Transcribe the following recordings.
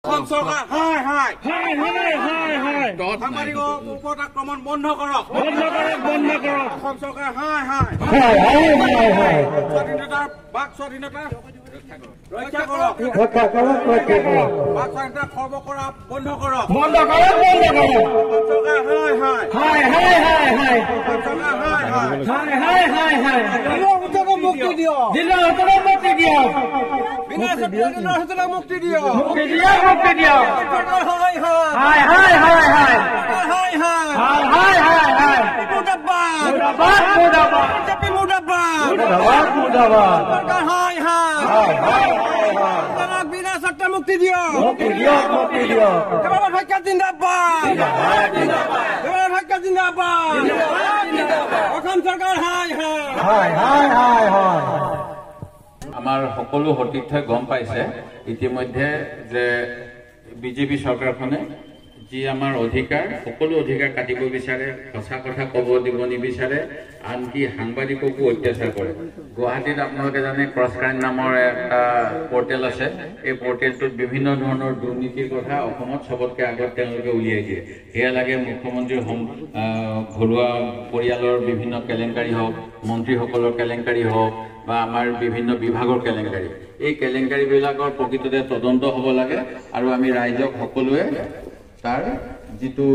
চৰকাৰ হাই হাই হাই হাই হাই হাই সাংবাদিকৰ ওপৰত আক্ৰমণ বন্ধ কৰক বন্ধ কৰক বন্ধ কৰক অসম চৰকাৰ হাই হাই হাই হাই হাই হাই স্বাধীনতা বাক স্বাধীনতা ৰক্ষা কৰক ৰক্ষা কৰক ৰক্ষা কৰক বাক স্বাধীনতা খৰ্ব কৰা বন্ধ কৰক বন্ধ কৰক বন্ধ কৰক অসম চৰকাৰ হাই হাই হাই হাই হাই হাই অসম চৰকাৰ হাই হাই হাই হাই হাই হাই মুক্তি দিয়ক দিনৰ হতক মুক্তি দিয়ক দিনৰ হতক মুক্তি দিয়ক মুক্তি দিয়ক মুক্তি দিয়ক হাই হাই হাই হাই হাই হাই হাই হাই হাই হাই মুদাবাদ মুদাবাদ মুদাবাদ জেপি মুদাবাদ মুদাবাদ মুদাবাদ হাই হাই হাই হাই বিনা সত্য মুক্তি দিয়ক মুক্তি দিয়ক মুক্তি দিয়ক কেবল ভাগ্য জিন্দাবাদ জিন্দাবাদ জিন্দাবাদ কেবল ভাগ্য জিন্দাবাদ জিন্দাবাদ জিন্দাবাদ অসম চৰকাৰ হাই হাই হাই হাই হাই আমাৰ সকলো সতীৰ্থই গম পাইছে ইতিমধ্যে যে বিজেপি চৰকাৰখনে যি আমাৰ অধিকাৰ সকলো অধিকাৰ কাটিব বিচাৰে সঁচা কথা ক'ব দিব নিবিচাৰে আনকি সাংবাদিককো অত্যাচাৰ কৰে গুৱাহাটীত আপোনালোকে জানে ক্ৰছ কাৰেণ্ট নামৰ এটা পৰ্টেল আছে এই পৰ্টেলটোত বিভিন্ন ধৰণৰ দুৰ্নীতিৰ কথা অসমত চবতকৈ আগত তেওঁলোকে উলিয়াই দিয়ে সেয়া লাগে মুখ্যমন্ত্ৰীৰ ঘৰুৱা পৰিয়ালৰ বিভিন্ন কেলেংকাৰী হওক মন্ত্ৰীসকলৰ কেলেংকাৰী হওক বা আমাৰ বিভিন্ন বিভাগৰ কেলেংকাৰী এই কেলেংকাৰীবিলাকৰ প্ৰকৃততে তদন্ত হ'ব লাগে আৰু আমি ৰাইজক সকলোৱে তাৰ যিটো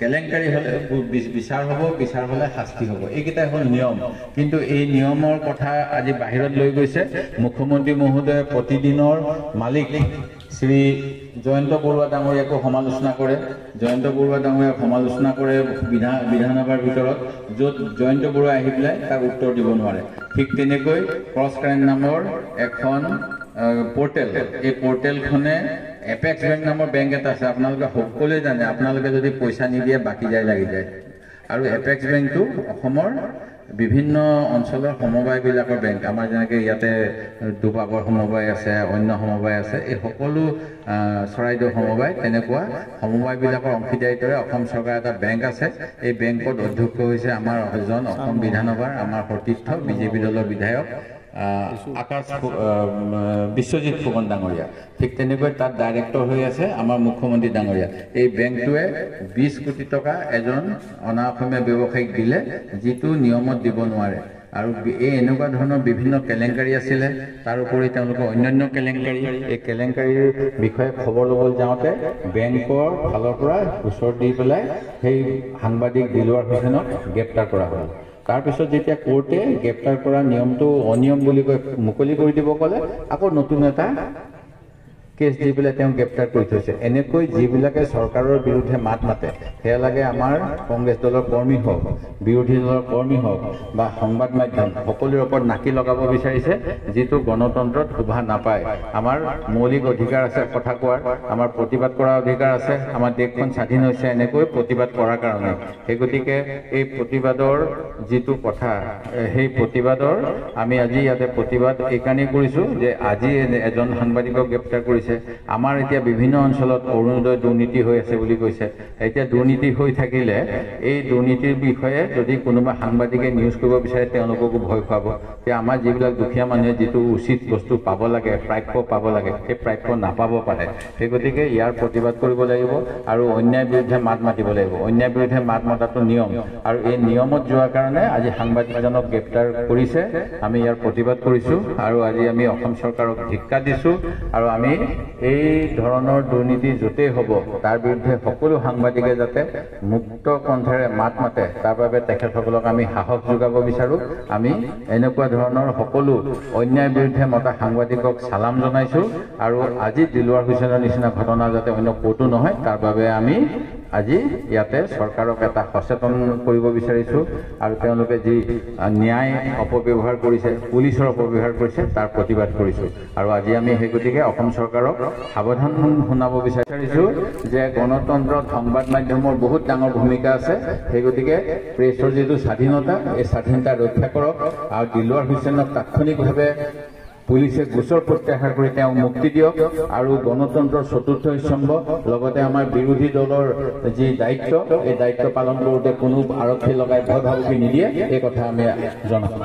কেলেংকাৰী হ'লে বিচাৰ হ'ব বিচাৰ হ'লে শাস্তি হ'ব এইকেইটাই হ'ল নিয়ম কিন্তু এই নিয়মৰ কথা আজি বাহিৰত লৈ গৈছে মুখ্যমন্ত্ৰী মহোদয়ে প্ৰতিদিনৰ মালিক শ্ৰী জয়ন্ত বৰুৱা ডাঙৰীয়াকো সমালোচনা কৰে জয়ন্ত বৰুৱা ডাঙৰীয়াক সমালোচনা কৰে বিধানসভাৰ ভিতৰত য'ত জয়ন্ত বৰুৱা আহি পেলাই তাক উত্তৰ দিব নোৱাৰে ঠিক তেনেকৈ ক্ৰছ কাৰেণ্ট নামৰ এখন পৰ্টেল এই পৰ্টেলখনে এপেক্স বেংক নামৰ বেংক এটা আছে আপোনালোকে সকলোৱে জানে আপোনালোকে যদি পইচা নিদিয়ে বাকী যায় লাগি যায় আৰু এপেক্স বেংকটো অসমৰ বিভিন্ন অঞ্চলৰ সমবায়বিলাকৰ বেংক আমাৰ যেনেকৈ ইয়াতে দুপাবৰ সমবায় আছে অন্য সমবায় আছে এই সকলো চৰাইদেউ সমবায় তেনেকুৱা সমবায়বিলাকৰ অংশীদাৰিত্বৰে অসম চৰকাৰ এটা বেংক আছে এই বেংকত অধ্যক্ষ হৈছে আমাৰ এজন অসম বিধানসভাৰ আমাৰ সতীৰ্থ বিজেপি দলৰ বিধায়ক আকাশ বিশ্বজিৎ ফুকন ডাঙৰীয়া ঠিক তেনেকৈ তাত ডাইৰেক্টৰ হৈ আছে আমাৰ মুখ্যমন্ত্ৰী ডাঙৰীয়া এই বেংকটোৱে 20 কোটি টকা এজন অনা অসমীয়া ব্যৱসায়িক দিলে যিটো নিয়মত দিব নোৱাৰে আৰু এই এনেকুৱা ধৰণৰ বিভিন্ন কেলেংকাৰী আছিলে তাৰ উপৰি তেওঁলোকৰ অন্যান্য কেলেংকাৰী এই কেলেংকাৰীৰ বিষয়ে খবৰ ল'বলৈ যাওঁতে বেংকৰ ফালৰ পৰা গোচৰ দি পেলাই সেই সাংবাদিক দিলৱাৰ হুছেইনক গ্ৰেপ্তাৰ কৰা হ'ল তাৰপিছত যেতিয়া কোৰ্টে গ্ৰেপ্তাৰ কৰা নিয়মটো অনিয়ম বুলি কৈ মুকলি কৰি দিব ক'লে আকৌ নতুন এটা কেছ দি পেলাই তেওঁ গ্ৰেপ্তাৰ কৰি থৈছে এনেকৈ যিবিলাকে চৰকাৰৰ বিৰুদ্ধে মাত মাতে সেয়া লাগে আমাৰ কংগ্ৰেছ দলৰ কৰ্মী হওক বিৰোধী দলৰ কৰ্মী হওক বা সংবাদ মাধ্যম সকলোৰে ওপৰত নাকি লগাব বিচাৰিছে যিটো গণতন্ত্ৰত শোভা নাপায় আমাৰ মৌলিক অধিকাৰ আছে কথা কোৱাৰ আমাৰ প্ৰতিবাদ কৰাৰ অধিকাৰ আছে আমাৰ দেশখন স্বাধীন হৈছে এনেকৈ প্ৰতিবাদ কৰাৰ কাৰণে সেই গতিকে এই প্ৰতিবাদৰ যিটো কথা সেই প্ৰতিবাদৰ আমি আজি ইয়াতে প্ৰতিবাদ এইকাৰণেই কৰিছোঁ যে আজি এজন সাংবাদিকক গ্ৰেপ্তাৰ কৰিছে আমাৰ এতিয়া বিভিন্ন অঞ্চলত অৰুণোদয় দুৰ্নীতি হৈ আছে বুলি কৈছে এতিয়া দুৰ্নীতি হৈ থাকিলে এই দুৰ্নীতিৰ বিষয়ে যদি কোনোবা সাংবাদিকে নিউজ কৰিব বিচাৰে তেওঁলোককো ভয় খুৱাব যে আমাৰ যিবিলাক দুখীয়া মানুহে যিটো উচিত বস্তু পাব লাগে প্ৰাপ্য পাব লাগে সেই প্ৰাপ্য নাপাব পাৰে সেই গতিকে ইয়াৰ প্ৰতিবাদ কৰিব লাগিব আৰু অন্যায় বিৰুদ্ধে মাত মাতিব লাগিব অন্যায় বিৰুদ্ধে মাত মতাটো নিয়ম আৰু এই নিয়মত যোৱাৰ কাৰণে আজি সাংবাদিকজনক গ্ৰেপ্তাৰ কৰিছে আমি ইয়াৰ প্ৰতিবাদ কৰিছোঁ আৰু আজি আমি অসম চৰকাৰক ধিক্কাৰ দিছোঁ আৰু আমি এই ধৰণৰ দুৰ্নীতি য'তেই হ'ব তাৰ বিৰুদ্ধে সকলো সাংবাদিকে যাতে মুক্ত কণ্ঠেৰে মাত মাতে তাৰ বাবে তেখেতসকলক আমি সাহস যোগাব বিচাৰোঁ আমি এনেকুৱা ধৰণৰ সকলো অন্যায় বিৰুদ্ধে মতা সাংবাদিকক চালাম জনাইছোঁ আৰু আজি দিলৱাৰ হুছেইনৰ নিচিনা ঘটনা যাতে অন্য ক'তো নহয় তাৰ বাবে আমি আজি ইয়াতে চৰকাৰক এটা সচেতন কৰিব বিচাৰিছোঁ আৰু তেওঁলোকে যি ন্যায় অপব্যৱহাৰ কৰিছে পুলিচৰ অপব্যৱহাৰ কৰিছে তাৰ প্ৰতিবাদ কৰিছোঁ আৰু আজি আমি সেই গতিকে অসম চৰকাৰক সাৱধান শুনাব বিচাৰিছোঁ যে গণতন্ত্ৰত সংবাদ মাধ্যমৰ বহুত ডাঙৰ ভূমিকা আছে সেই গতিকে প্ৰেছৰ যিটো স্বাধীনতা এই স্বাধীনতা ৰক্ষা কৰক আৰু দিলৱাৰ হুছেইনক তাৎক্ষণিকভাৱে পুলিচে গোচৰ প্ৰত্যাহাৰ কৰি তেওঁক মুক্তি দিয়ক আৰু গণতন্ত্ৰৰ চতুৰ্থ স্তম্ভ লগতে আমাৰ বিৰোধী দলৰ যি দায়িত্ব এই দায়িত্ব পালন কৰোঁতে কোনো আৰক্ষী লগাই ভয় ভাবুকি নিদিয়ে এই কথা আমি জনাওঁ।